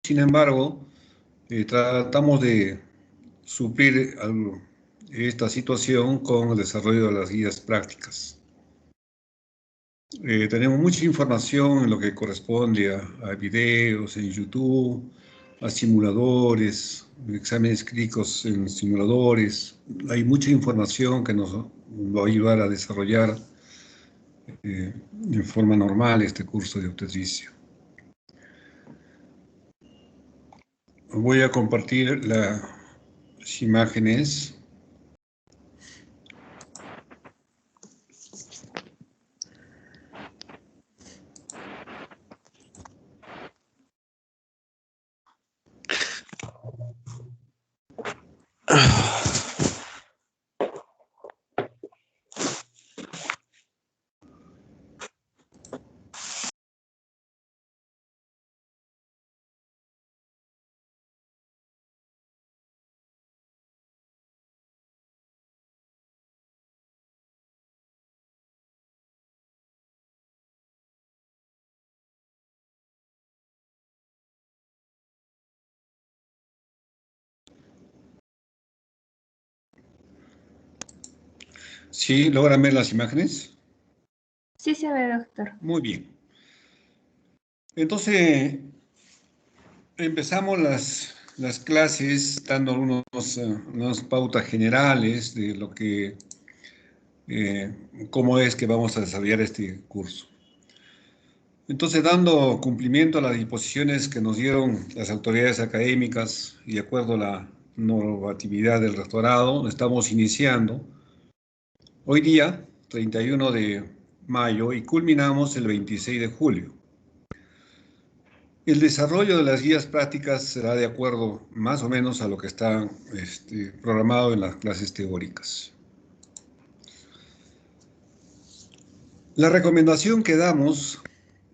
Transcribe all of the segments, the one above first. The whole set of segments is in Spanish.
Sin embargo, tratamos de suplir esta situación con el desarrollo de las guías prácticas. Tenemos mucha información en lo que corresponde a videos en YouTube, a simuladores, exámenes clínicos en simuladores. Hay mucha información que nos va a ayudar a desarrollar de forma normal este curso de obstetricia. Voy a compartir las imágenes. ¿Sí logran ver las imágenes? Sí se ve, doctor. Muy bien. Entonces, empezamos las clases dando unas pautas generales de lo que, cómo es que vamos a desarrollar este curso. Entonces, dando cumplimiento a las disposiciones que nos dieron las autoridades académicas y de acuerdo a la normatividad del rectorado, estamos iniciando hoy día, 31 de mayo, y culminamos el 26 de julio. El desarrollo de las guías prácticas será de acuerdo más o menos a lo que está programado en las clases teóricas. La recomendación que damos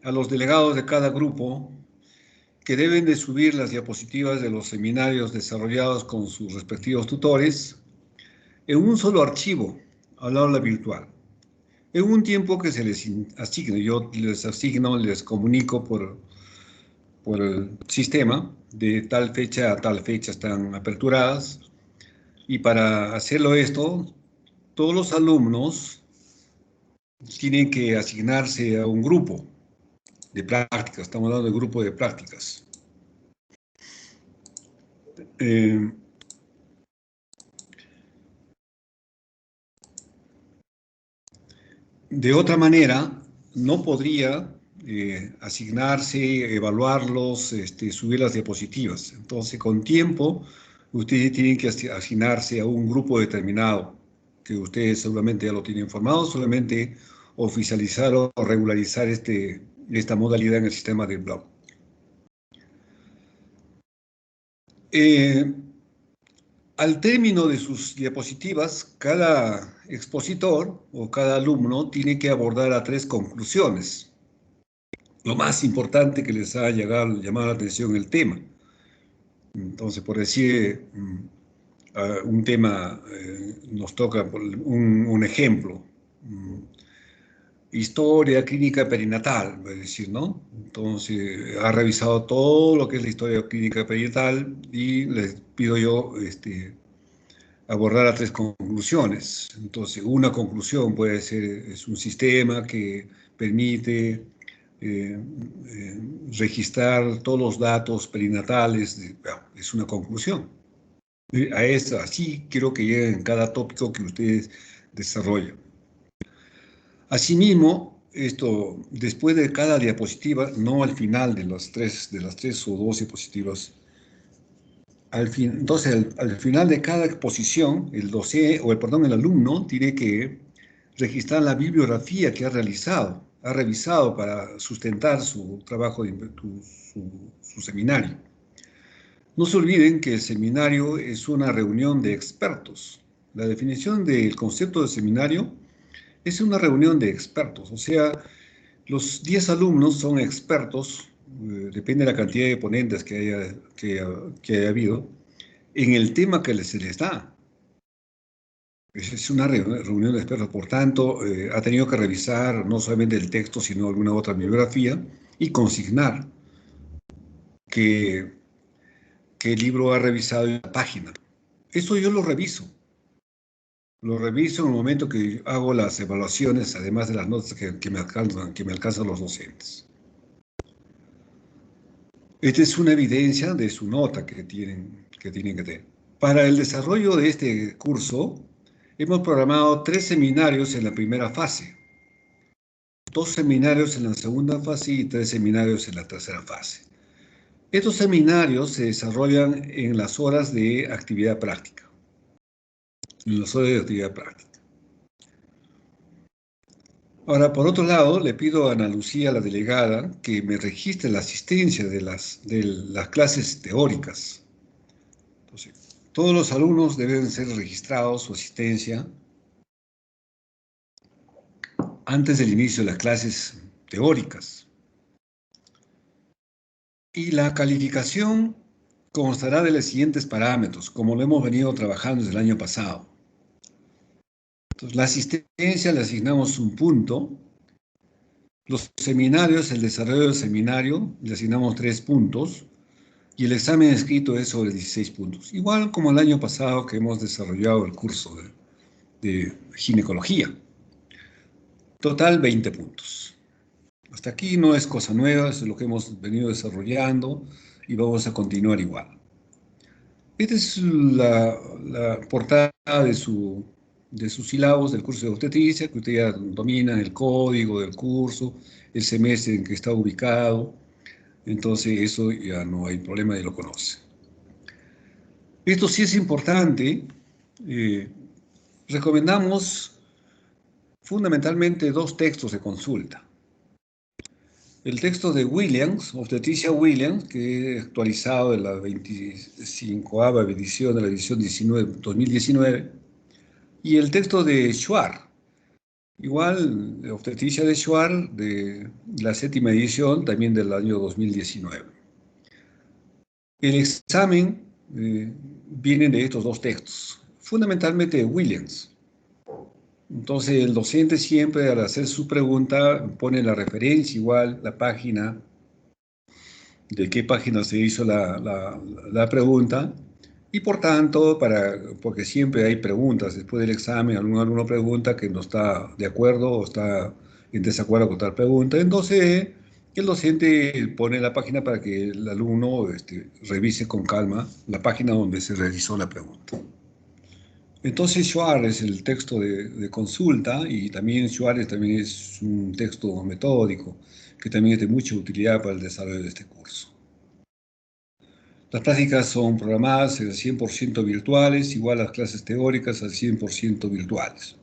a los delegados de cada grupo que deben de subir las diapositivas de los seminarios desarrollados con sus respectivos tutores en un solo archivo al aula virtual, en un tiempo que se les asigne. Yo les asigno, les comunico por el sistema, de tal fecha a tal fecha están aperturadas, y para hacerlo esto, todos los alumnos tienen que asignarse a un grupo de prácticas. Estamos hablando de grupo de prácticas. De otra manera, no podría asignarse, evaluarlos, subir las diapositivas. Entonces, con tiempo, ustedes tienen que asignarse a un grupo determinado, que ustedes seguramente ya lo tienen formado, solamente oficializar o regularizar esta modalidad en el sistema del blog. Al término de sus diapositivas, cada expositor o cada alumno tiene que abordar a 3 conclusiones. Lo más importante que les ha llamado la atención el tema. Entonces, por decir un tema, nos toca un ejemplo. Historia clínica perinatal, voy a decir, ¿no? Entonces, ha revisado todo lo que es la historia clínica perinatal y les pido yo abordar a 3 conclusiones. Entonces, una conclusión puede ser, es un sistema que permite registrar todos los datos perinatales, es una conclusión. Así quiero que lleguen en cada tópico que ustedes desarrollan. Asimismo, esto, después de cada diapositiva, no al final de las tres o 2 diapositivas, entonces, al final de cada exposición, el alumno tiene que registrar la bibliografía que ha revisado para sustentar su trabajo, su seminario. No se olviden que el seminario es una reunión de expertos. La definición del concepto de seminario es una reunión de expertos, o sea, los 10 alumnos son expertos, depende de la cantidad de ponentes que haya habido, en el tema que se les da. Es una reunión de expertos, por tanto, ha tenido que revisar no solamente el texto, sino alguna otra bibliografía y consignar que qué libro ha revisado y la página. Eso yo lo reviso. Lo reviso en el momento que hago las evaluaciones, además de las notas que me alcanzan los docentes. Esta es una evidencia de su nota que tienen que tener. Para el desarrollo de este curso, hemos programado 3 seminarios en la primera fase, 2 seminarios en la segunda fase y 3 seminarios en la tercera fase. Estos seminarios se desarrollan en las horas de actividad práctica. En las horas de actividad práctica. Ahora, por otro lado, le pido a Ana Lucía, la delegada, que me registre la asistencia de las clases teóricas. Entonces, todos los alumnos deben ser registrados su asistencia antes del inicio de las clases teóricas. Y la calificación constará de los siguientes parámetros, como lo hemos venido trabajando desde el año pasado. Entonces, la asistencia le asignamos un punto. Los seminarios, el desarrollo del seminario, le asignamos 3 puntos. Y el examen escrito es sobre 16 puntos. Igual como el año pasado que hemos desarrollado el curso de ginecología. Total 20 puntos. Hasta aquí no es cosa nueva, es lo que hemos venido desarrollando y vamos a continuar igual. Esta es la portada de sus sílabos del curso de obstetricia, que usted ya domina el código del curso, el semestre en que está ubicado. Entonces eso ya no hay problema y lo conoce. Esto sí es importante. Recomendamos fundamentalmente 2 textos de consulta. El texto de Williams, obstetricia Williams, que es actualizado de la 25ª edición de la edición 2019, y el texto de Schwartz, igual obstetricia de Schwartz, de la 7ª edición, también del año 2019. El examen viene de estos 2 textos, fundamentalmente de Williams. Entonces, el docente siempre al hacer su pregunta pone la referencia igual, la página, de qué página se hizo la pregunta, y por tanto, porque siempre hay preguntas, después del examen, algún alumno pregunta que no está de acuerdo o está en desacuerdo con tal pregunta, entonces el docente pone la página para que el alumno revise con calma la página donde se realizó la pregunta. Entonces, Schwartz es el texto de consulta y también Schwartz también es un texto metódico que también es de mucha utilidad para el desarrollo de este curso. Las prácticas son programadas al 100% virtuales, igual las clases teóricas al 100% virtuales.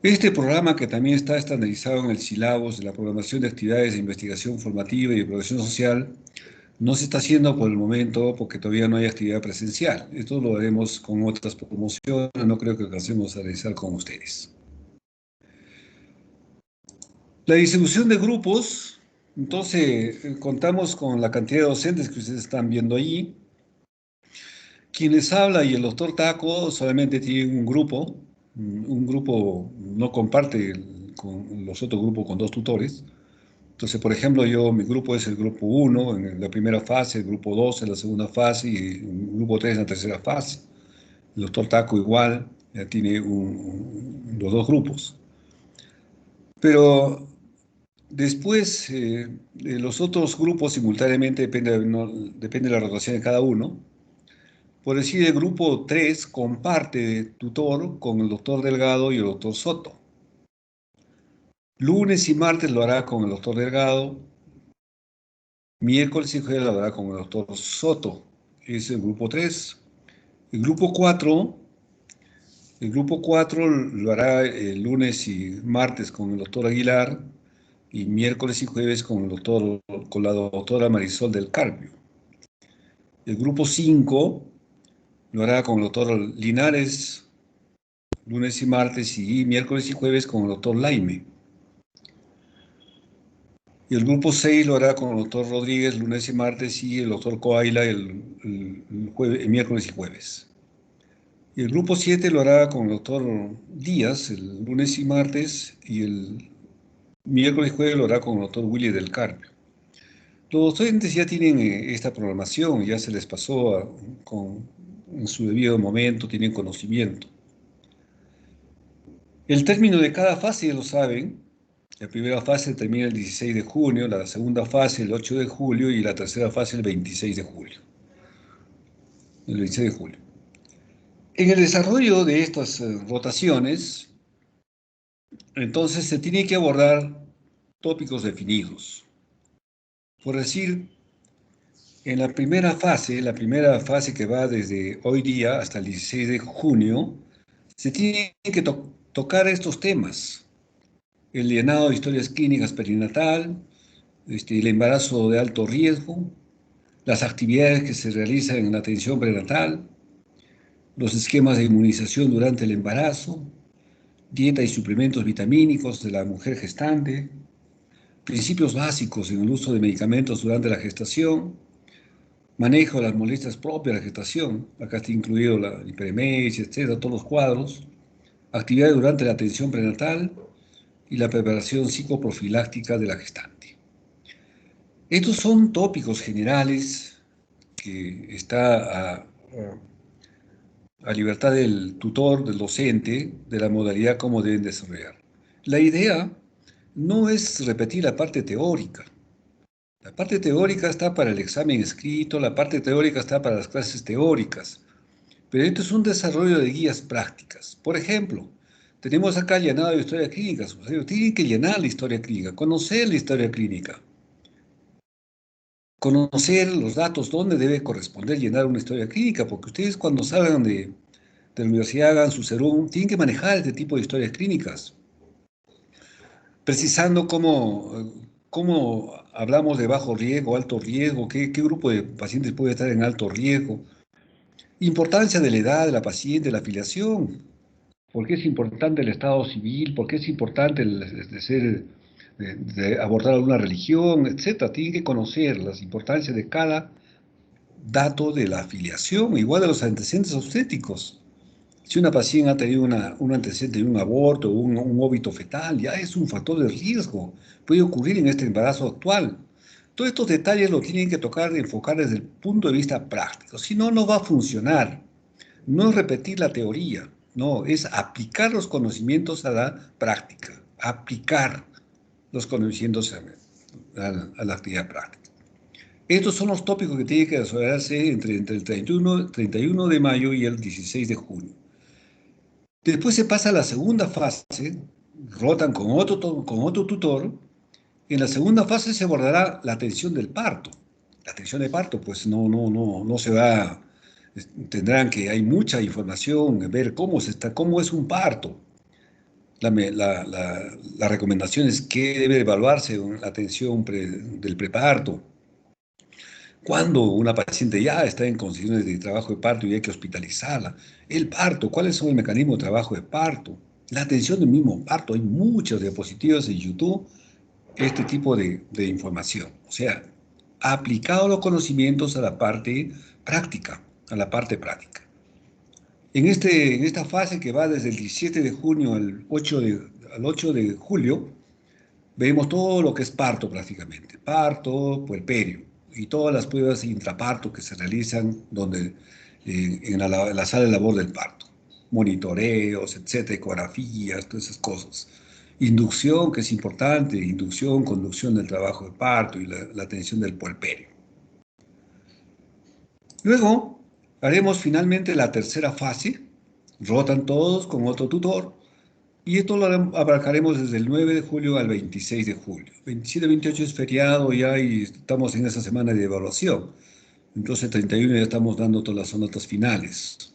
Este programa, que también está estandarizado en el sílabus de la programación de actividades de investigación formativa y de progresión social, no se está haciendo por el momento porque todavía no hay actividad presencial. Esto lo haremos con otras promociones, no creo que alcancemos a realizar con ustedes. La distribución de grupos, entonces contamos con la cantidad de docentes que ustedes están viendo allí. Quien les habla y el doctor Taco solamente tienen un grupo no comparte con los otros grupos con 2 tutores. Entonces, por ejemplo, mi grupo es el grupo 1 en la primera fase, el grupo 2 en la segunda fase y el grupo 3 en la tercera fase. El doctor Taco igual ya tiene los 2 grupos. Pero después, de los otros grupos simultáneamente depende de la rotación de cada uno. Por decir, el grupo 3 comparte tutor con el doctor Delgado y el doctor Soto. Lunes y martes lo hará con el doctor Delgado. Miércoles y jueves lo hará con el doctor Soto. Es el grupo 3. El grupo 4 lo hará el lunes y martes con el doctor Aguilar y miércoles y jueves con la doctora Marisol del Carpio. El grupo 5 lo hará con el doctor Linares, lunes y martes, y miércoles y jueves con el doctor Laime. Y el grupo 6 lo hará con el doctor Rodríguez, lunes y martes, y el doctor Coaila el miércoles y jueves. Y el grupo 7 lo hará con el doctor Díaz, el lunes y martes, y el miércoles y jueves lo hará con el doctor Willy del Carpio. Los docentes ya tienen esta programación, ya se les pasó en su debido momento, tienen conocimiento. El término de cada fase ya lo saben. La primera fase termina el 16 de junio, la segunda fase el 8 de julio y la tercera fase el 26 de julio. El 26 de julio. En el desarrollo de estas rotaciones, entonces se tiene que abordar tópicos definidos. Por decir, en la primera fase que va desde hoy día hasta el 16 de junio, se tienen que tocar estos temas. El llenado de historias clínicas perinatal, el embarazo de alto riesgo, las actividades que se realizan en la atención prenatal, los esquemas de inmunización durante el embarazo, dieta y suplementos vitamínicos de la mujer gestante, principios básicos en el uso de medicamentos durante la gestación, manejo de las molestias propias de la gestación, acá está incluido la hiperemesia, etcétera, todos los cuadros, actividades durante la atención prenatal y la preparación psicoprofiláctica de la gestante. Estos son tópicos generales que está a libertad del tutor, del docente, de la modalidad como deben desarrollar. La idea no es repetir la parte teórica. La parte teórica está para el examen escrito, la parte teórica está para las clases teóricas, pero esto es un desarrollo de guías prácticas. Por ejemplo, tenemos acá el llenado de historia clínica. Ustedes tienen que llenar la historia clínica, conocer la historia clínica, conocer los datos, dónde debe corresponder llenar una historia clínica, porque ustedes cuando salgan de la universidad, hagan su serum, tienen que manejar este tipo de historias clínicas, precisando cómo hablamos de bajo riesgo, alto riesgo, qué grupo de pacientes puede estar en alto riesgo, importancia de la edad de la paciente, la afiliación, por qué es importante el estado civil, por qué es importante de abordar alguna religión, etcétera. Tienen que conocer las importancias de cada dato de la afiliación, igual de los antecedentes obstétricos. Si una paciente ha tenido un antecedente de un aborto o un óbito fetal, ya es un factor de riesgo. Puede ocurrir en este embarazo actual. Todos estos detalles lo tienen que tocar, enfocar desde el punto de vista práctico. Si no, no va a funcionar. No es repetir la teoría, no, es aplicar los conocimientos a la práctica. Aplicar los conocimientos a la actividad práctica. Estos son los tópicos que tienen que desarrollarse entre el 31 de mayo y el 16 de junio. Después se pasa a la segunda fase, rotan con otro tutor. En la segunda fase se abordará la atención del parto. La atención del parto, pues no se va, tendrán que, hay mucha información, ver cómo es un parto. La recomendación es que debe evaluarse la atención del preparto. Cuando una paciente ya está en condiciones de trabajo de parto y hay que hospitalizarla, el parto, ¿cuáles son el mecanismo de trabajo de parto? La atención del mismo parto, hay muchas diapositivas en YouTube, este tipo de información. O sea, aplicado los conocimientos a la parte práctica, a la parte práctica. En esta fase que va desde el 17 de junio al 8 de julio, vemos todo lo que es parto prácticamente, parto, puerperio y todas las pruebas intraparto que se realizan en la sala de labor del parto, monitoreos, etcétera, ecografías, todas esas cosas. Inducción, que es importante, inducción, conducción del trabajo de parto y la atención del puerperio. Luego haremos finalmente la tercera fase, rotan todos con otro tutor. Y esto lo abarcaremos desde el 9 de julio al 26 de julio. 27-28 es feriado ya y estamos en esa semana de evaluación. Entonces, 31 ya estamos dando todas las notas finales.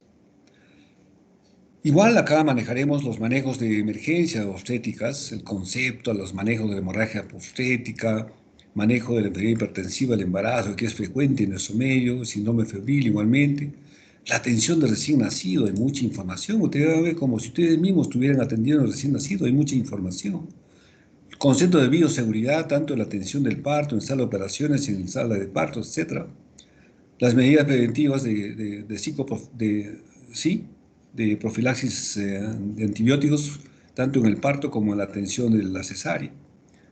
Igual acá manejaremos los manejos de emergencia obstétricas, el concepto, los manejos de hemorragia obstétrica, manejo de la enfermedad hipertensiva del embarazo, que es frecuente en nuestro medio, síndrome febril igualmente. La atención del recién nacido, hay mucha información. Ustedes van a ver como si ustedes mismos estuvieran atendiendo al recién nacido, hay mucha información. El concepto de bioseguridad, tanto en la atención del parto, en sala de operaciones, en sala de parto, etc. Las medidas preventivas de profilaxis de antibióticos, tanto en el parto como en la atención de la cesárea.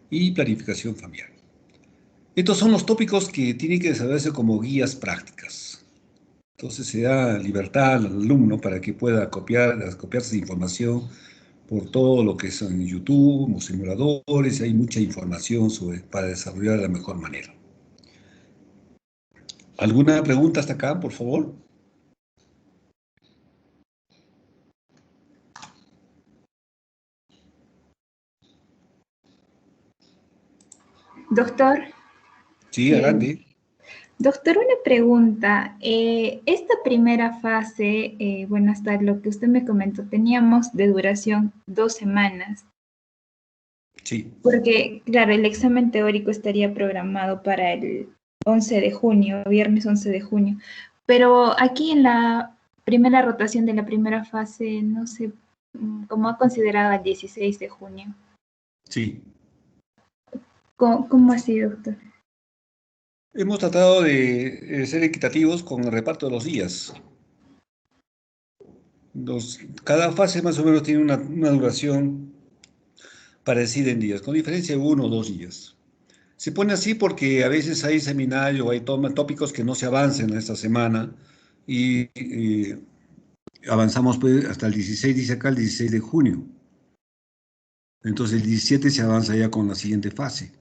Y planificación familiar. Estos son los tópicos que tienen que desarrollarse como guías prácticas. Entonces se da libertad al alumno para que pueda copiarse información por todo lo que son en YouTube, los simuladores, y hay mucha información para desarrollar de la mejor manera. ¿Alguna pregunta hasta acá, por favor? Doctor, Sí, eh, adelante. doctor, una pregunta. Esta primera fase, bueno, hasta lo que usted me comentó, teníamos de duración 2 semanas, Sí. porque, claro, el examen teórico estaría programado para el 11 de junio, viernes 11 de junio, pero aquí en la primera rotación de la primera fase, no sé, cómo ha considerado el 16 de junio. Sí. ¿Cómo así, doctor? Hemos tratado de ser equitativos con el reparto de los días. Cada fase más o menos tiene una duración parecida en días, con diferencia de 1 o 2 días. Se pone así porque a veces hay seminarios, hay tópicos que no se avanzan en esta semana y avanzamos pues, hasta el 16, dice acá, el 16 de junio. Entonces el 17 se avanza ya con la siguiente fase.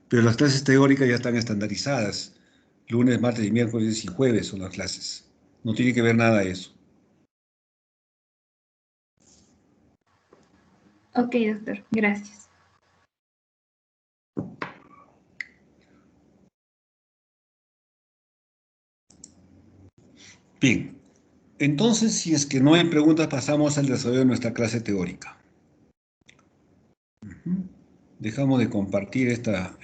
Pero las clases teóricas ya están estandarizadas. Lunes, martes y miércoles y jueves son las clases. No tiene que ver nada eso. Ok, doctor, gracias. Bien, entonces si es que no hay preguntas, pasamos al desarrollo de nuestra clase teórica. Dejamos de compartir esta...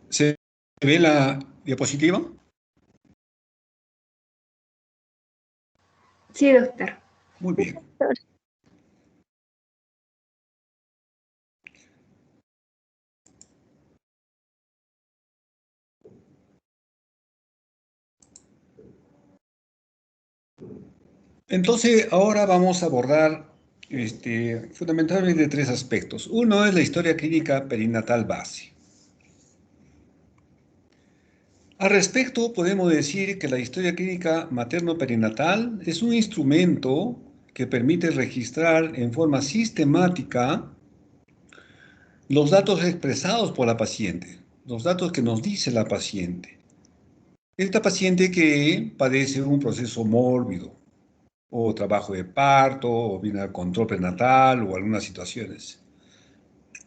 ¿Se ve la diapositiva? Sí, doctor. Muy bien. Entonces, ahora vamos a abordar fundamentalmente 3 aspectos. Uno es la historia clínica perinatal base. Al respecto, podemos decir que la historia clínica materno-perinatal es un instrumento que permite registrar en forma sistemática los datos expresados por la paciente, los datos que nos dice la paciente. Esta paciente que padece un proceso mórbido, o trabajo de parto, o viene al control prenatal, o algunas situaciones.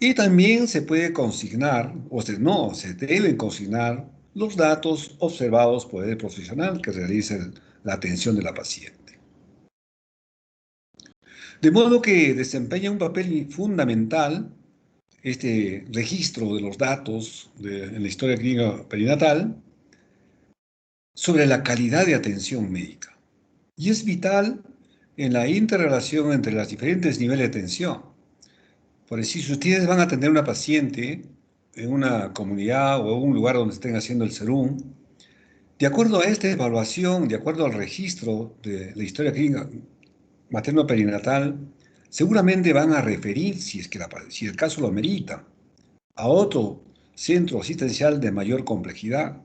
Y también se puede consignar, se deben consignar los datos observados por el profesional que realice la atención de la paciente. De modo que desempeña un papel fundamental este registro de los datos en la historia clínica perinatal sobre la calidad de atención médica. Y es vital en la interrelación entre los diferentes niveles de atención. Por decir, si ustedes van a atender a una paciente en una comunidad o en un lugar donde estén haciendo el serum, de acuerdo a esta evaluación, de acuerdo al registro de la historia clínica materno-perinatal, seguramente van a referir, si el caso lo amerita, a otro centro asistencial de mayor complejidad.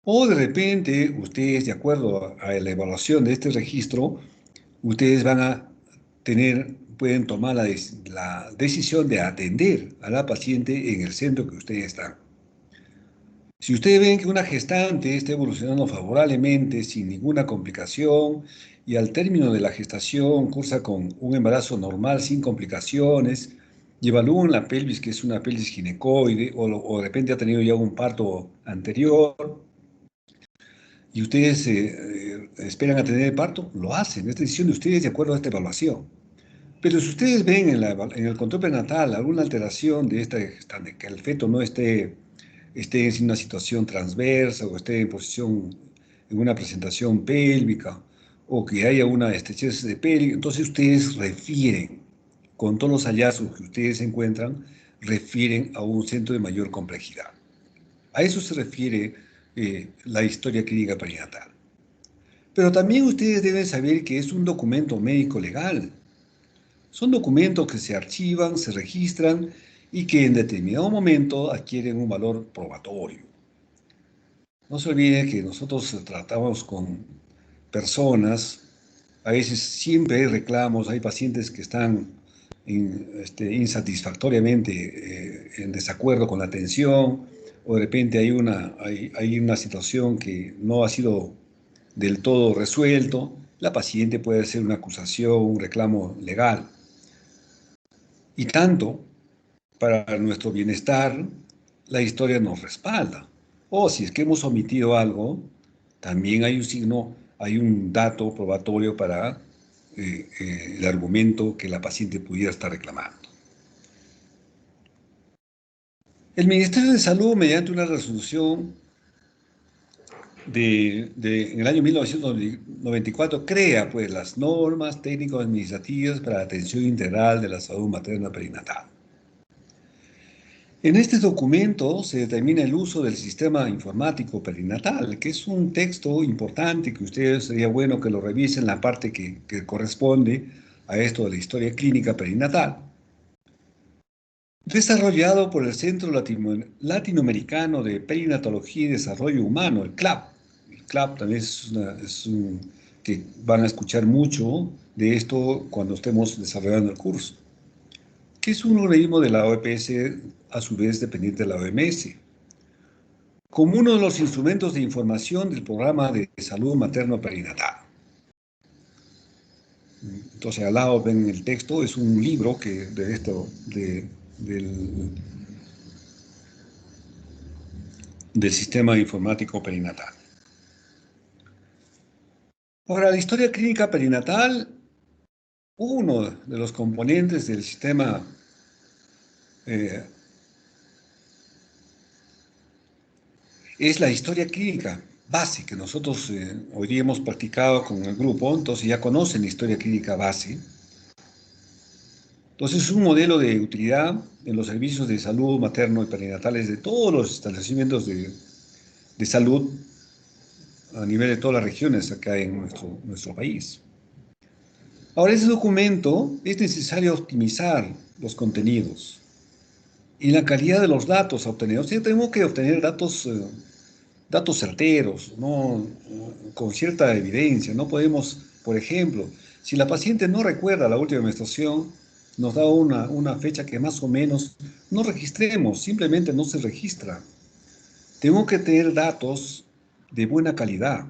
O de repente, ustedes, de acuerdo a la evaluación de este registro, ustedes van a pueden tomar la decisión de atender a la paciente en el centro que ustedes están. Si ustedes ven que una gestante está evolucionando favorablemente, sin ninguna complicación, y al término de la gestación cursa con un embarazo normal, sin complicaciones, y evalúan la pelvis, que es una pelvis ginecoide, o de repente ha tenido ya un parto anterior, y ustedes esperan a tener el parto, lo hacen. Es decisión de ustedes de acuerdo a esta evaluación. Pero si ustedes ven en el control prenatal alguna alteración de esta gestante, que el feto no esté esté en una situación transversa o esté en una presentación pélvica o que haya una estrechez de pélvica. Entonces ustedes refieren, con todos los hallazgos que ustedes encuentran, refieren a un centro de mayor complejidad. A eso se refiere la historia clínica perinatal. Pero también ustedes deben saber que es un documento médico legal. Son documentos que se archivan, se registran y que en determinado momento adquieren un valor probatorio. No se olviden que nosotros tratamos con personas, a veces siempre hay reclamos, hay pacientes que están insatisfactoriamente en desacuerdo con la atención, o de repente hay una situación que no ha sido del todo resuelto. La paciente puede hacer una acusación, un reclamo legal. Y tanto, para nuestro bienestar, la historia nos respalda. O si es que hemos omitido algo, también hay un signo, hay un dato probatorio para el argumento que la paciente pudiera estar reclamando. El Ministerio de Salud, mediante una resolución en el año 1994, crea pues las normas técnico-administrativas para la atención integral de la salud materna perinatal. En este documento se determina el uso del sistema informático perinatal, que es un texto importante que ustedes sería bueno que lo revisen, la parte que corresponde a esto de la historia clínica perinatal. Desarrollado por el Centro Latinoamericano de Perinatología y Desarrollo Humano, el CLAP. El CLAP también que van a escuchar mucho de esto cuando estemos desarrollando el curso, que es un organismo de la OPS, a su vez dependiente de la OMS, como uno de los instrumentos de información del programa de salud materno-perinatal. Entonces, al lado ven el texto, es un libro del sistema informático perinatal. Ahora, la historia clínica perinatal, uno de los componentes del sistema es la historia clínica base que nosotros hoy día hemos practicado con el grupo, entonces ya conocen la historia clínica base. Entonces es un modelo de utilidad en los servicios de salud materno y perinatales de todos los establecimientos de salud a nivel de todas las regiones acá en nuestro país. Ahora, ese documento es necesario optimizar los contenidos y la calidad de los datos a obtener. O sea, tenemos que obtener datos certeros, ¿no? Con cierta evidencia. No podemos, por ejemplo, si la paciente no recuerda la última menstruación, nos da una fecha que más o menos no registremos, simplemente no se registra. Tengo que tener datos de buena calidad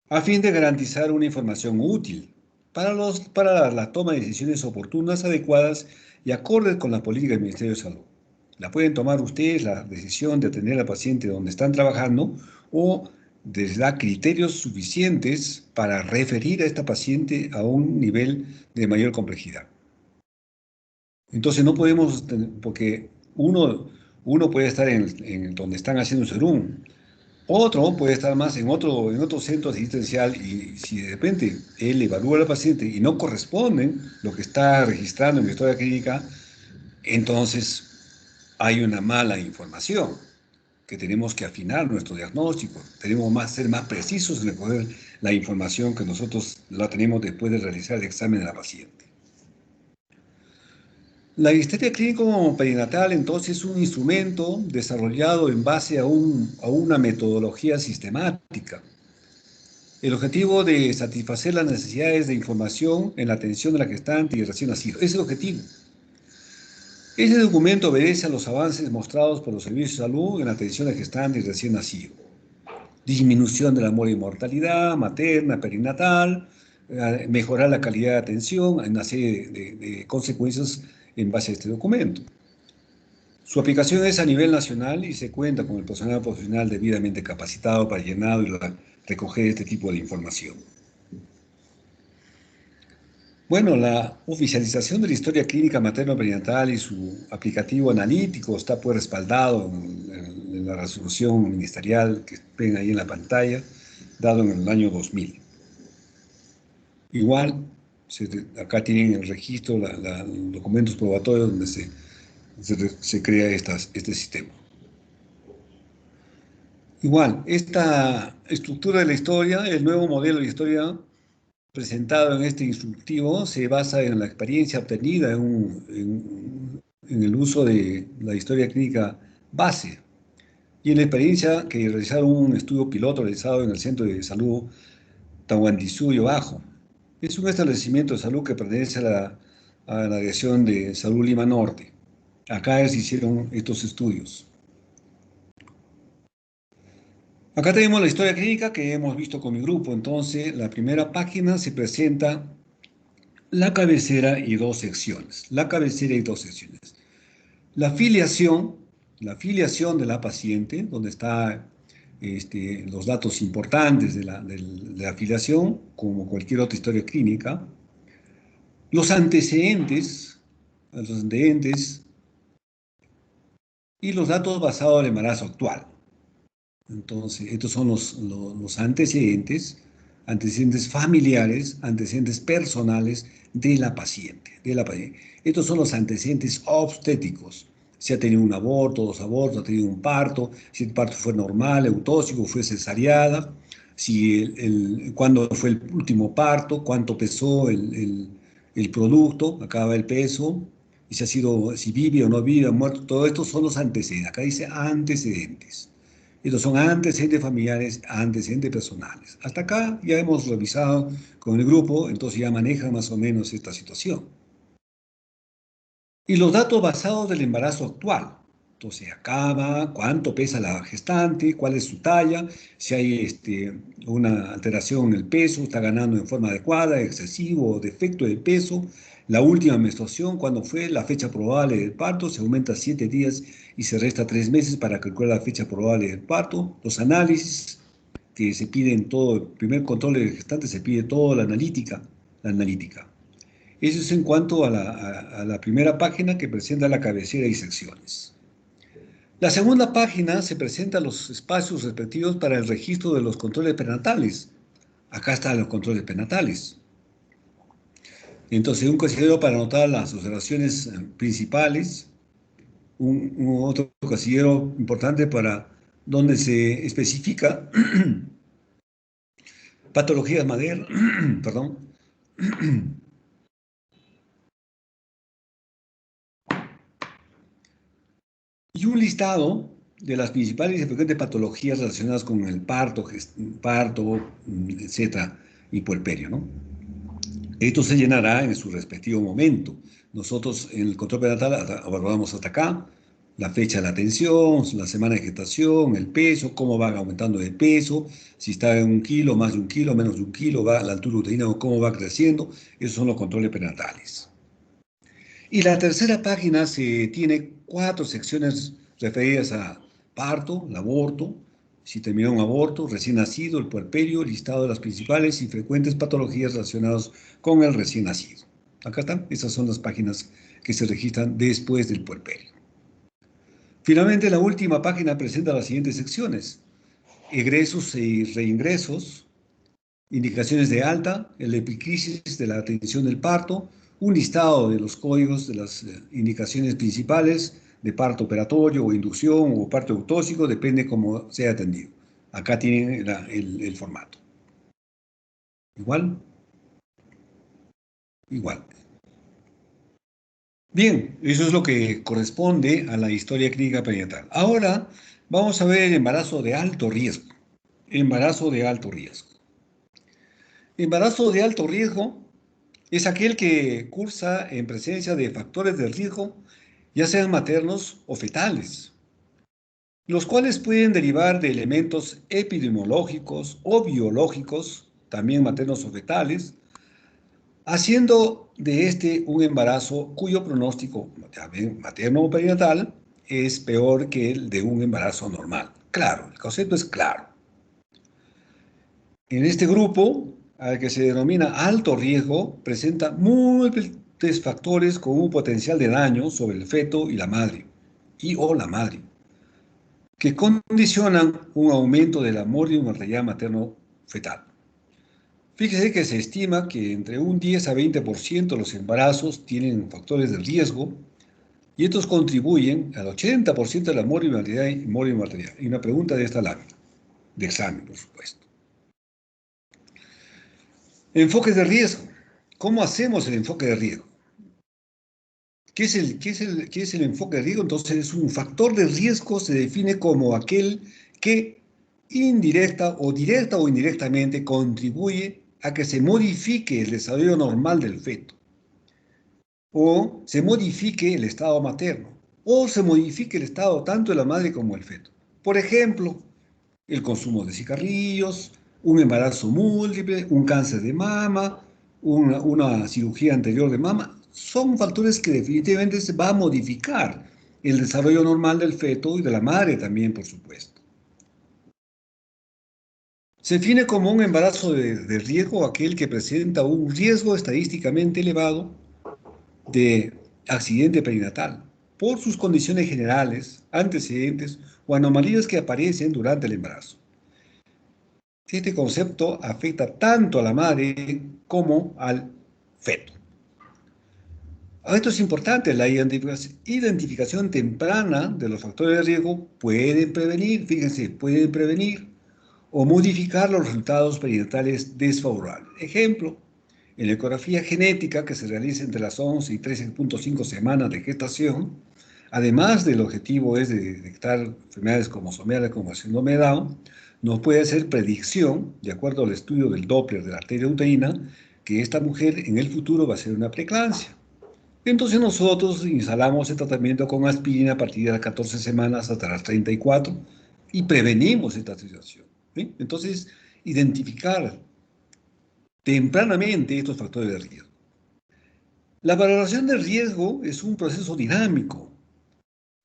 a fin de garantizar una información útil para la toma de decisiones oportunas, adecuadas y acordes con la política del Ministerio de Salud. La pueden tomar ustedes la decisión de atender al paciente donde están trabajando o les da criterios suficientes para referir a esta paciente a un nivel de mayor complejidad. Entonces no podemos, porque uno puede estar en donde están haciendo un serum, otro puede estar más en otro centro asistencial y si de repente él evalúa al paciente y no corresponden lo que está registrando en la historia clínica, entonces hay una mala información, que tenemos que afinar nuestro diagnóstico, tenemos que ser más precisos en recoger la información que nosotros la tenemos después de realizar el examen de la paciente. La historia clínico perinatal entonces es un instrumento desarrollado en base a una metodología sistemática. El objetivo de satisfacer las necesidades de información en la atención de la gestante y recién nacido. Ese es el objetivo. Ese documento obedece a los avances mostrados por los servicios de salud en la atención de gestante y recién nacido. Disminución de la mortalidad materna, perinatal, mejorar la calidad de atención, hay una serie de consecuencias en base a este documento. Su aplicación es a nivel nacional y se cuenta con el personal profesional debidamente capacitado para llenar y recoger este tipo de información. Bueno, la oficialización de la historia clínica materno-perinatal y su aplicativo analítico está pues respaldado en la resolución ministerial que ven ahí en la pantalla, dado en el año 2000. Igual, acá tienen el registro, los documentos probatorios donde se crea este sistema. Igual, esta estructura de la historia, el nuevo modelo de historia presentado en este instructivo se basa en la experiencia obtenida en el uso de la historia clínica base y en la experiencia que realizaron un estudio piloto realizado en el Centro de Salud Tahuantinsuyo Bajo. Es un establecimiento de salud que pertenece a la Dirección de Salud Lima Norte. Acá se hicieron estos estudios. Acá tenemos la historia clínica que hemos visto con mi grupo. Entonces, la primera página se presenta la cabecera y dos secciones. La cabecera y dos secciones. La filiación, la filiación de la paciente, donde están los datos importantes de la afiliación, como cualquier otra historia clínica. Los antecedentes y los datos basados en el embarazo actual. Entonces, estos son los antecedentes familiares, antecedentes personales de la paciente. Estos son los antecedentes obstétricos. Si ha tenido un aborto, dos abortos, ha tenido un parto, si el parto fue normal, eutóxico, fue cesareada, cuándo fue el último parto, cuánto pesó el producto, acá va el peso, y si vive o no vive, ha muerto, todo esto son los antecedentes. Acá dice antecedentes. Estos son antecedentes familiares, antecedentes personales. Hasta acá ya hemos revisado con el grupo, entonces ya manejan más o menos esta situación. Y los datos basados del embarazo actual. Entonces acá va cuánto pesa la gestante, cuál es su talla, si hay una alteración en el peso, está ganando en forma adecuada, excesivo o defecto de peso, la última menstruación, cuándo fue, la fecha probable del parto, se aumenta 7 días y se resta 3 meses para calcular la fecha probable del parto, los análisis que se piden todo, el primer control de gestante se pide toda la analítica. Eso es en cuanto a la primera página que presenta la cabecera y secciones. La segunda página se presenta los espacios respectivos para el registro de los controles prenatales. Acá están los controles prenatales. Entonces, un casillero para anotar las observaciones principales, un otro casillero importante para donde se especifica patologías maternas, perdón, y un listado de las principales y frecuentes patologías relacionadas con el parto, etcétera, y puerperio, ¿no? Esto se llenará en su respectivo momento. Nosotros en el control prenatal abordamos hasta acá la fecha de la atención, la semana de gestación, el peso, cómo va aumentando de peso, si está en 1 kilo, más de 1 kilo, menos de 1 kilo, va la altura uterina o cómo va creciendo. Esos son los controles prenatales. Y la tercera página tiene 4 secciones referidas a parto, el aborto, si terminó un aborto, recién nacido, el puerperio, listado de las principales y frecuentes patologías relacionadas con el recién nacido. Acá están, esas son las páginas que se registran después del puerperio. Finalmente, la última página presenta las siguientes secciones: egresos y reingresos, indicaciones de alta, el epicrisis de la atención del parto, un listado de los códigos de las indicaciones principales de parto operatorio o inducción o parto eutóxico, depende cómo sea atendido. Acá tienen el formato. Igual, igual. Bien, eso es lo que corresponde a la historia clínica perinatal. Ahora vamos a ver el embarazo de alto riesgo. Embarazo de alto riesgo. Embarazo de alto riesgo es aquel que cursa en presencia de factores de riesgo, ya sean maternos o fetales, los cuales pueden derivar de elementos epidemiológicos o biológicos, también maternos o fetales, haciendo de este un embarazo cuyo pronóstico materno o perinatal es peor que el de un embarazo normal. Claro, el concepto es claro. En este grupo al que se denomina alto riesgo, presenta múltiples factores con un potencial de daño sobre el feto y la madre, o la madre, que condicionan un aumento de la mortalidad materno-fetal. Fíjese que se estima que entre un 10 a 20% de los embarazos tienen factores de riesgo y estos contribuyen al 80% de la mortalidad y mortalidad. Y una pregunta de esta lámina, de examen, por supuesto. Enfoques de riesgo. ¿Cómo hacemos el enfoque de riesgo? ¿Qué es el enfoque de riesgo? Entonces, es un factor de riesgo, se define como aquel que directa o indirectamente contribuye a que se modifique el desarrollo normal del feto, o se modifique el estado materno, o se modifique el estado tanto de la madre como del feto. Por ejemplo, el consumo de cigarrillos, un embarazo múltiple, un cáncer de mama, una cirugía anterior de mama, son factores que definitivamente se va a modificar el desarrollo normal del feto y de la madre también, por supuesto. Se define como un embarazo de riesgo aquel que presenta un riesgo estadísticamente elevado de accidente perinatal por sus condiciones generales, antecedentes o anomalías que aparecen durante el embarazo. Este concepto afecta tanto a la madre como al feto. Esto es importante, la identificación temprana de los factores de riesgo pueden prevenir, fíjense, pueden prevenir o modificar los resultados perinatales desfavorables. Ejemplo, en la ecografía genética que se realiza entre las 11 y 13.5 semanas de gestación, además del objetivo es de detectar enfermedades cromosomales como el síndrome de Down, nos puede hacer predicción, de acuerdo al estudio del Doppler de la arteria uterina, que esta mujer en el futuro va a ser una preeclampsia. Entonces nosotros instalamos el tratamiento con aspirina a partir de las 14 semanas hasta las 34 y prevenimos esta situación, ¿sí? Entonces, identificar tempranamente estos factores de riesgo. La valoración del riesgo es un proceso dinámico.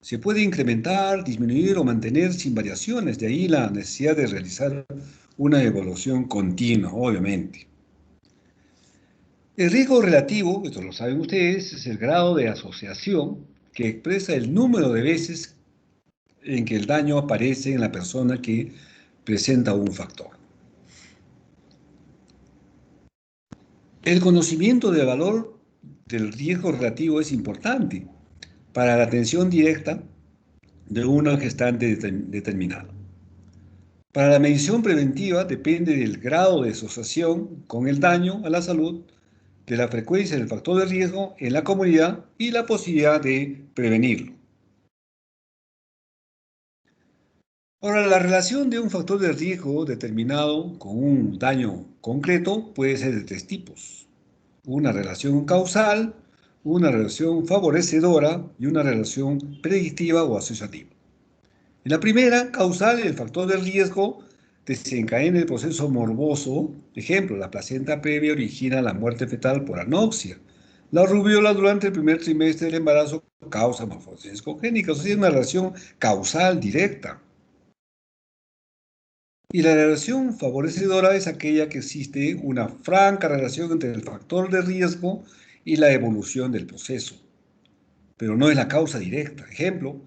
Se puede incrementar, disminuir o mantener sin variaciones, de ahí la necesidad de realizar una evaluación continua, obviamente. El riesgo relativo, esto lo saben ustedes, es el grado de asociación que expresa el número de veces en que el daño aparece en la persona que presenta un factor. El conocimiento del valor del riesgo relativo es importante para la atención directa de una gestante determinada. Para la medición preventiva depende del grado de asociación con el daño a la salud, de la frecuencia del factor de riesgo en la comunidad y la posibilidad de prevenirlo. Ahora, la relación de un factor de riesgo determinado con un daño concreto puede ser de tres tipos: una relación causal, una relación favorecedora y una relación predictiva o asociativa. En la primera, causal, el factor de riesgo desencadena el proceso morboso. Ejemplo, la placenta previa origina la muerte fetal por anoxia. La rubiola durante el primer trimestre del embarazo causa malformaciones congénitas. O sea, es una relación causal directa. Y la relación favorecedora es aquella que existe una franca relación entre el factor de riesgo y la evolución del proceso, pero no es la causa directa. Ejemplo,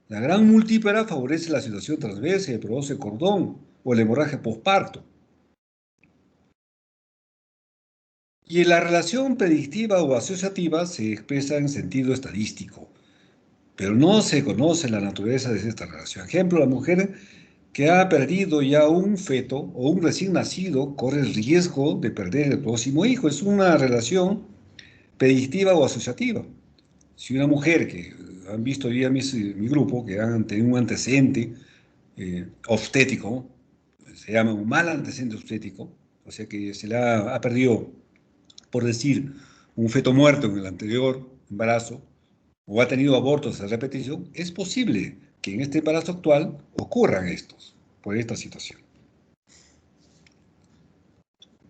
la gran multípara favorece la situación transversa y produce cordón o la hemorragia posparto. Y la relación predictiva o asociativa se expresa en sentido estadístico, pero no se conoce la naturaleza de esta relación. Ejemplo, la mujer que ha perdido ya un feto o un recién nacido corre el riesgo de perder el próximo hijo. Es una relación predictiva o asociativa. Si una mujer que han visto ya mi grupo, que han tenido un antecedente obstétrico, se llama un mal antecedente obstétrico, o sea que se le ha perdido, por decir, un feto muerto en el anterior embarazo, o ha tenido abortos a repetición, es posible que en este embarazo actual ocurran estos, por esta situación.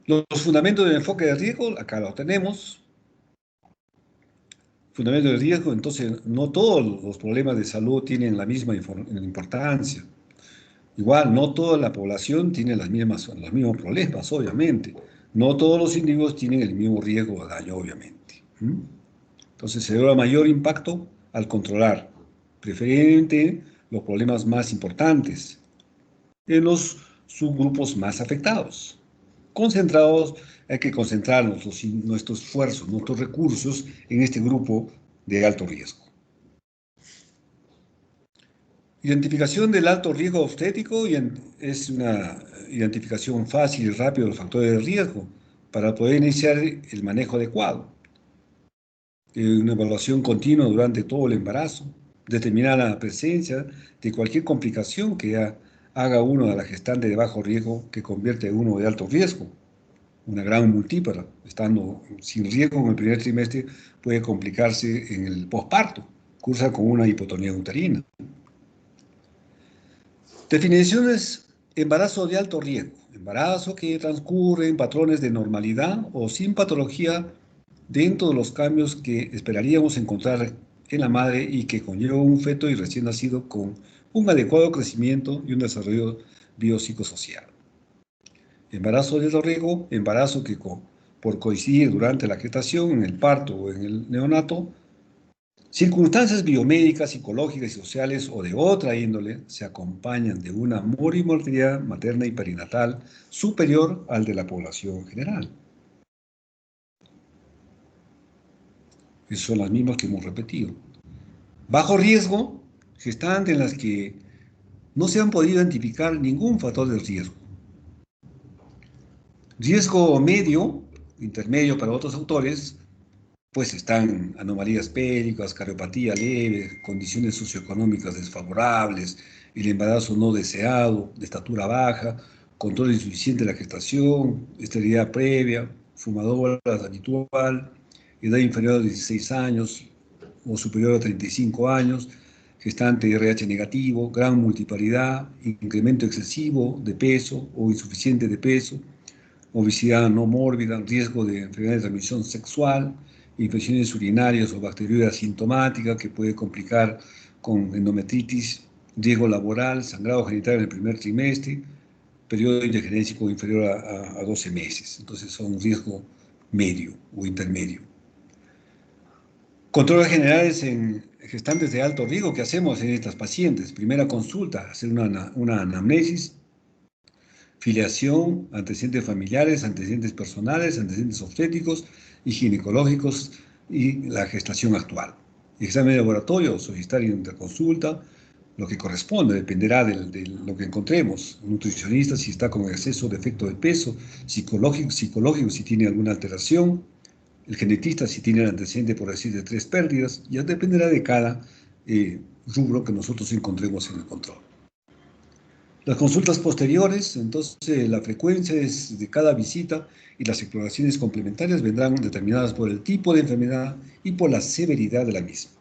Los fundamentos del enfoque de riesgo, acá los tenemos. Fundamentos de riesgo, entonces no todos los problemas de salud tienen la misma importancia. Igual, no toda la población tiene los mismos problemas, obviamente. No todos los individuos tienen el mismo riesgo de daño, obviamente. Entonces se logra mayor impacto al controlar, preferiblemente los problemas más importantes, en los subgrupos más afectados. Concentrados, hay que concentrar nuestros esfuerzos, nuestros recursos en este grupo de alto riesgo. Identificación del alto riesgo obstétrico es una identificación fácil y rápida de los factores de riesgo para poder iniciar el manejo adecuado. Una evaluación continua durante todo el embarazo, determinar la presencia de cualquier complicación que haga uno a la gestante de bajo riesgo que convierte a uno de alto riesgo. Una gran multípara, estando sin riesgo en el primer trimestre, puede complicarse en el posparto, cursa con una hipotonía uterina. Definiciones: embarazo de alto riesgo. Embarazo que transcurre en patrones de normalidad o sin patología dentro de los cambios que esperaríamos encontrar en la madre y que conlleva un feto y recién nacido con un adecuado crecimiento y un desarrollo biopsicosocial. Embarazo de alto riesgo, embarazo que por coincidir durante la gestación, en el parto o en el neonato, circunstancias biomédicas, psicológicas y sociales o de otra índole se acompañan de una mortalidad materna y perinatal superior al de la población general. Esas son las mismas que hemos repetido. Bajo riesgo, gestantes en las que no se han podido identificar ningún factor de riesgo. Riesgo medio, intermedio para otros autores, pues están anomalías pélvicas, cariopatía leve, condiciones socioeconómicas desfavorables, el embarazo no deseado, de estatura baja, control insuficiente de la gestación, esterilidad previa, fumadoras habitual, edad inferior a 16 años o superior a 35 años, gestante RH negativo, gran multiparidad, incremento excesivo de peso o insuficiente de peso, obesidad no mórbida, riesgo de enfermedad de transmisión sexual, infecciones urinarias o bacteriuria asintomática que puede complicar con endometritis, riesgo laboral, sangrado genital en el primer trimestre, periodo intergenésico inferior a 12 meses. Entonces son un riesgo medio o intermedio. Controles generales en gestantes de alto riesgo. ¿Qué hacemos en estas pacientes? Primera consulta, hacer una anamnesis, filiación, antecedentes familiares, antecedentes personales, antecedentes obstétricos y ginecológicos y la gestación actual. Examen de laboratorio, solicitar interconsulta, lo que corresponde, dependerá de lo que encontremos. Un nutricionista si está con exceso de efecto de peso, psicológico si tiene alguna alteración, el genetista si tiene el antecedente, por decir, de 3 pérdidas, ya dependerá de cada rubro que nosotros encontremos en el control. Las consultas posteriores, entonces la frecuencia de cada visita y las exploraciones complementarias vendrán determinadas por el tipo de enfermedad y por la severidad de la misma.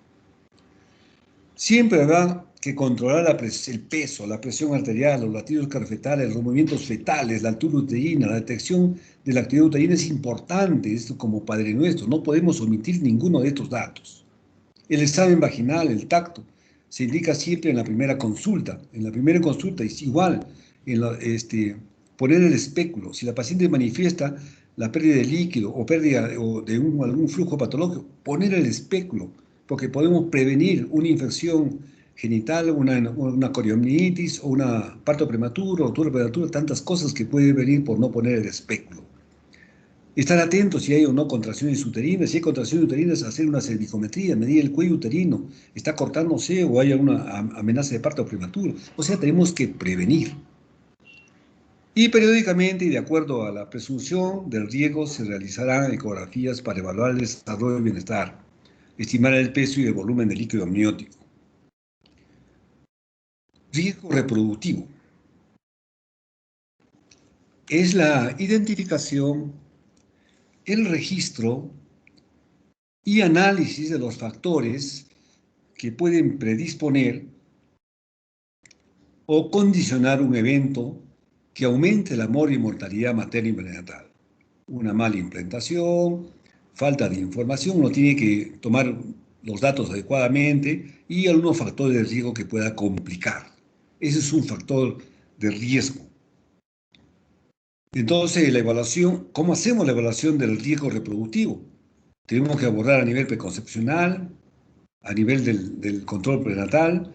Siempre habrá que controlar el peso, la presión arterial, los latidos carfetales, los movimientos fetales, la altura uterina, la detección de la actividad uterina es importante, esto como Padre Nuestro, no podemos omitir ninguno de estos datos. El examen vaginal, el tacto, se indica siempre en la primera consulta. En la primera consulta es igual, poner el espéculo. Si la paciente manifiesta la pérdida de líquido o pérdida de algún flujo patológico, poner el espéculo, porque podemos prevenir una infección genital, una coriomnitis o un parto prematuro, ruptura prematura, tantas cosas que pueden venir por no poner el espéculo. Estar atentos si hay o no contracciones uterinas. Si hay contracciones uterinas, hacer una cervicometría, medir el cuello uterino, está cortándose o hay alguna amenaza de parto prematuro. O sea, tenemos que prevenir. Y periódicamente, y de acuerdo a la presunción del riesgo, se realizarán ecografías para evaluar el desarrollo y bienestar, estimar el peso y el volumen del líquido amniótico. Riesgo reproductivo. Es la identificación, el registro y análisis de los factores que pueden predisponer o condicionar un evento que aumente la mortalidad materna y perinatal. Una mala implantación, falta de información, uno tiene que tomar los datos adecuadamente y algunos factores de riesgo que pueda complicar. Ese es un factor de riesgo. Entonces, la evaluación, ¿cómo hacemos la evaluación del riesgo reproductivo? Tenemos que abordar a nivel preconcepcional, a nivel del control prenatal,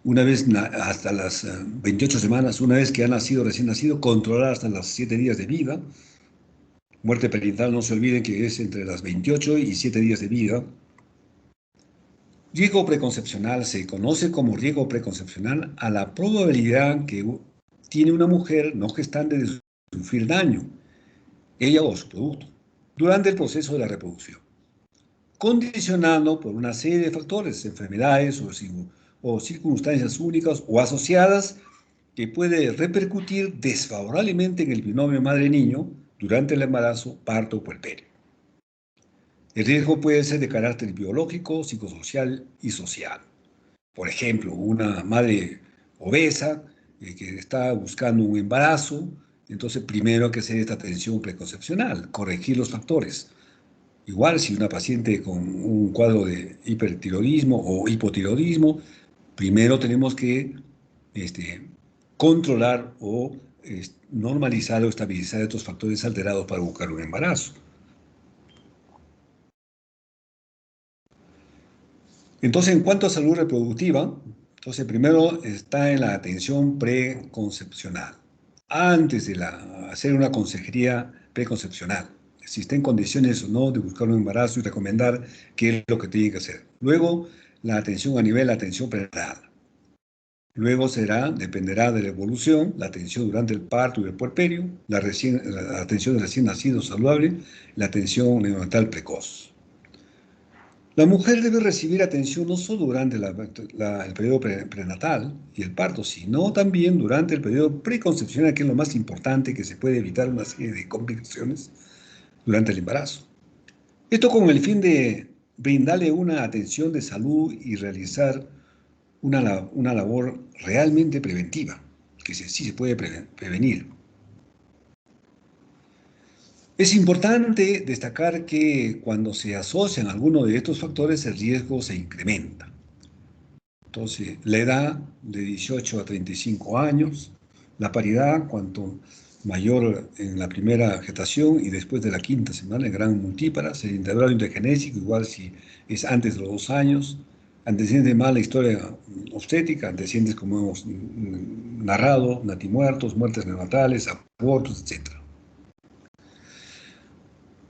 una vez hasta las 28 semanas, una vez que ha nacido, recién nacido, controlar hasta los 7 días de vida. Muerte perinatal, no se olviden que es entre las 28 y 7 días de vida. Riesgo preconcepcional se conoce como riesgo preconcepcional a la probabilidad que tiene una mujer no gestante de sufrir daño, ella o su producto, durante el proceso de la reproducción, condicionado por una serie de factores, enfermedades o circunstancias únicas o asociadas que puede repercutir desfavorablemente en el binomio madre-niño durante el embarazo, parto o puerperio. El riesgo puede ser de carácter biológico, psicosocial y social. Por ejemplo, una madre obesa que está buscando un embarazo, entonces primero hay que hacer esta atención preconcepcional, corregir los factores. Igual si una paciente con un cuadro de hipertiroidismo o hipotiroidismo, primero tenemos que controlar o normalizar o estabilizar estos factores alterados para buscar un embarazo. Entonces, en cuanto a salud reproductiva, entonces primero está en la atención preconcepcional, antes de hacer una consejería preconcepcional, si está en condiciones o no de buscar un embarazo y recomendar qué es lo que tiene que hacer. Luego, la atención a nivel de atención prenatal. Luego dependerá de la evolución, la atención durante el parto y el puerperio, la atención de recién nacido saludable, la atención neonatal precoz. La mujer debe recibir atención no solo durante el periodo prenatal y el parto, sino también durante el periodo preconcepcional, que es lo más importante, que se puede evitar una serie de complicaciones durante el embarazo. Esto con el fin de brindarle una atención de salud y realizar una labor realmente preventiva, que sí se puede prevenir. Es importante destacar que cuando se asocian algunos de estos factores, el riesgo se incrementa. Entonces, la edad de 18 a 35 años, la paridad, cuanto mayor en la primera gestación y después de la quinta semana, en gran multíparas, el intervalo intergenésico, igual si es antes de los 2 años, antecedentes de mala historia obstétrica, antecedentes como hemos narrado, natimuertos, muertes neonatales, abortos, etc.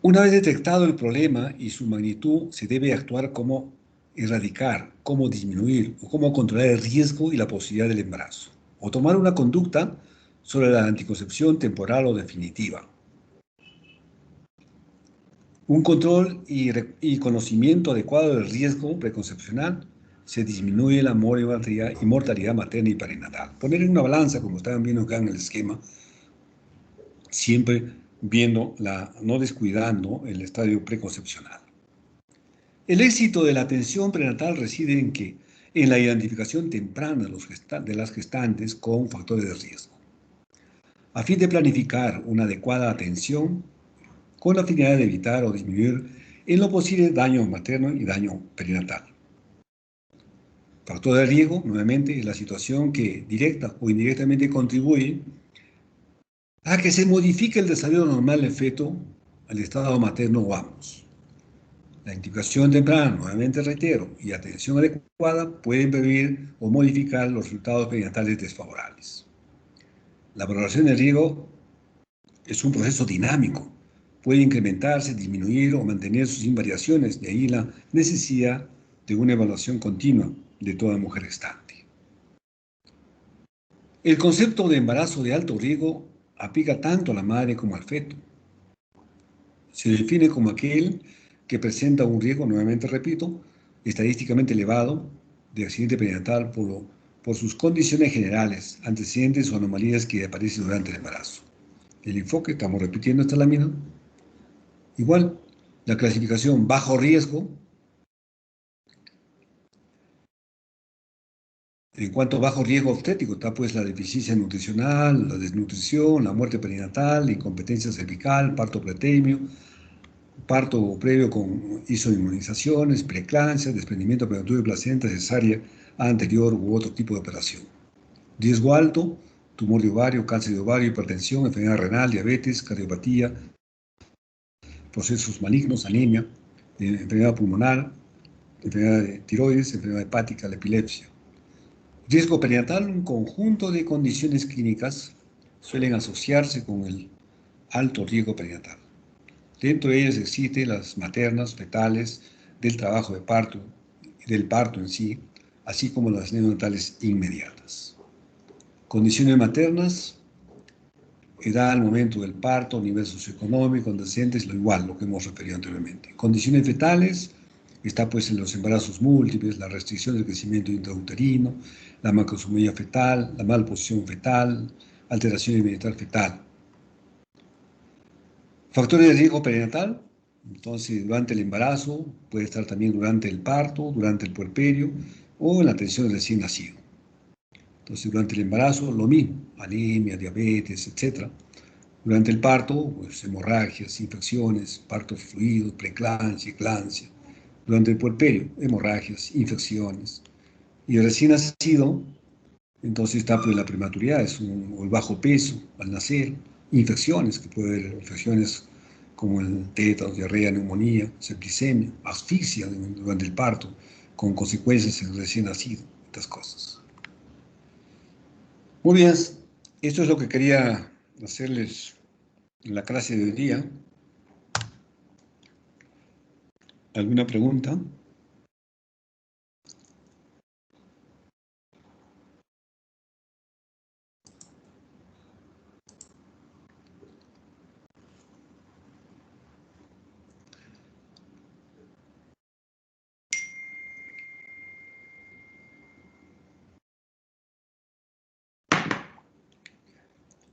Una vez detectado el problema y su magnitud, se debe actuar como erradicar, cómo disminuir o cómo controlar el riesgo y la posibilidad del embarazo, o tomar una conducta sobre la anticoncepción temporal o definitiva. Un control y conocimiento adecuado del riesgo preconcepcional se disminuye la mortalidad materna y perinatal. Poner en una balanza, como estaban viendo acá en el esquema, siempre viendo, no descuidando el estadio preconcepcional. El éxito de la atención prenatal reside en la identificación temprana de las gestantes con factores de riesgo, a fin de planificar una adecuada atención con la finalidad de evitar o disminuir en lo posible daño materno y daño perinatal. Factor de riesgo, nuevamente, es la situación que directa o indirectamente contribuye a que se modifique el desarrollo normal del feto al estado materno o ambos. La identificación temprana, nuevamente reitero, y atención adecuada pueden prevenir o modificar los resultados perinatales desfavorables. La valoración de riesgo es un proceso dinámico. Puede incrementarse, disminuir o mantenerse sin variaciones, de ahí la necesidad de una evaluación continua de toda mujer gestante. El concepto de embarazo de alto riesgo aplica tanto a la madre como al feto. Se define como aquel que presenta un riesgo, nuevamente repito, estadísticamente elevado de accidente perinatal por sus condiciones generales, antecedentes o anomalías que aparecen durante el embarazo. El enfoque, estamos repitiendo esta lámina. Igual, la clasificación bajo riesgo. En cuanto a bajo riesgo obstétrico, está pues la deficiencia nutricional, la desnutrición, la muerte perinatal, incompetencia cervical, parto pretermio, parto previo con isoinmunizaciones, preeclampsia, desprendimiento prematuro de placenta, cesárea anterior u otro tipo de operación. Riesgo alto, tumor de ovario, cáncer de ovario, hipertensión, enfermedad renal, diabetes, cardiopatía, procesos malignos, anemia, enfermedad pulmonar, enfermedad de tiroides, enfermedad hepática, la epilepsia. Riesgo perinatal, un conjunto de condiciones clínicas suelen asociarse con el alto riesgo perinatal. Dentro de ellas existen las maternas, fetales, del trabajo de parto y del parto en sí, así como las neonatales inmediatas. Condiciones maternas, edad al momento del parto, nivel socioeconómico, antecedentes, lo igual, lo que hemos referido anteriormente. Condiciones fetales, está pues en los embarazos múltiples, la restricción del crecimiento intrauterino, la macrosomía fetal, la malposición fetal, alteración de bienestar fetal. Factores de riesgo perinatal, entonces durante el embarazo, puede estar también durante el parto, durante el puerperio o en la atención del recién nacido. Entonces durante el embarazo lo mismo, anemia, diabetes, etc. Durante el parto, pues, hemorragias, infecciones, partos fluidos, preeclampsia, eclampsia. Durante el puerperio, hemorragias, infecciones. Y el recién nacido, entonces está pues la prematuridad, o el bajo peso al nacer, infecciones, que puede haber infecciones como el tétanos, diarrea, neumonía, septicemia, asfixia durante el parto, con consecuencias en el recién nacido, estas cosas. Muy bien, esto es lo que quería hacerles en la clase de hoy día. ¿Alguna pregunta?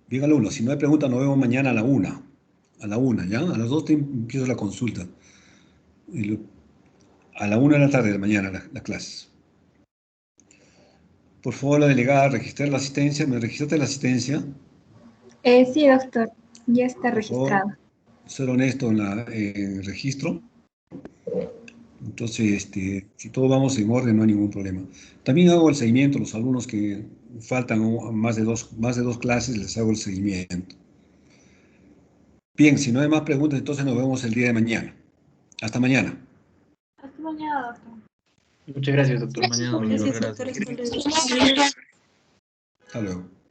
Bien, alumno, si no hay pregunta, nos vemos mañana a la 1. A la 1, ¿ya? A las 2 empiezo la consulta. A la 1 de la tarde de mañana la clase. Por favor, la delegada, registrar la asistencia. ¿Me registraste la asistencia? Sí, doctor, ya está Por favor, registrado. ser honesto en el registro. Entonces, si todos vamos en orden, no hay ningún problema. También hago el seguimiento a los alumnos que faltan más de dos clases, les hago el seguimiento. Bien, si no hay más preguntas, entonces nos vemos el día de mañana. Hasta mañana. Hasta mañana, doctor. Muchas gracias, doctor. Mañana nos vemos. Gracias, doctor. Hasta luego. Hasta luego.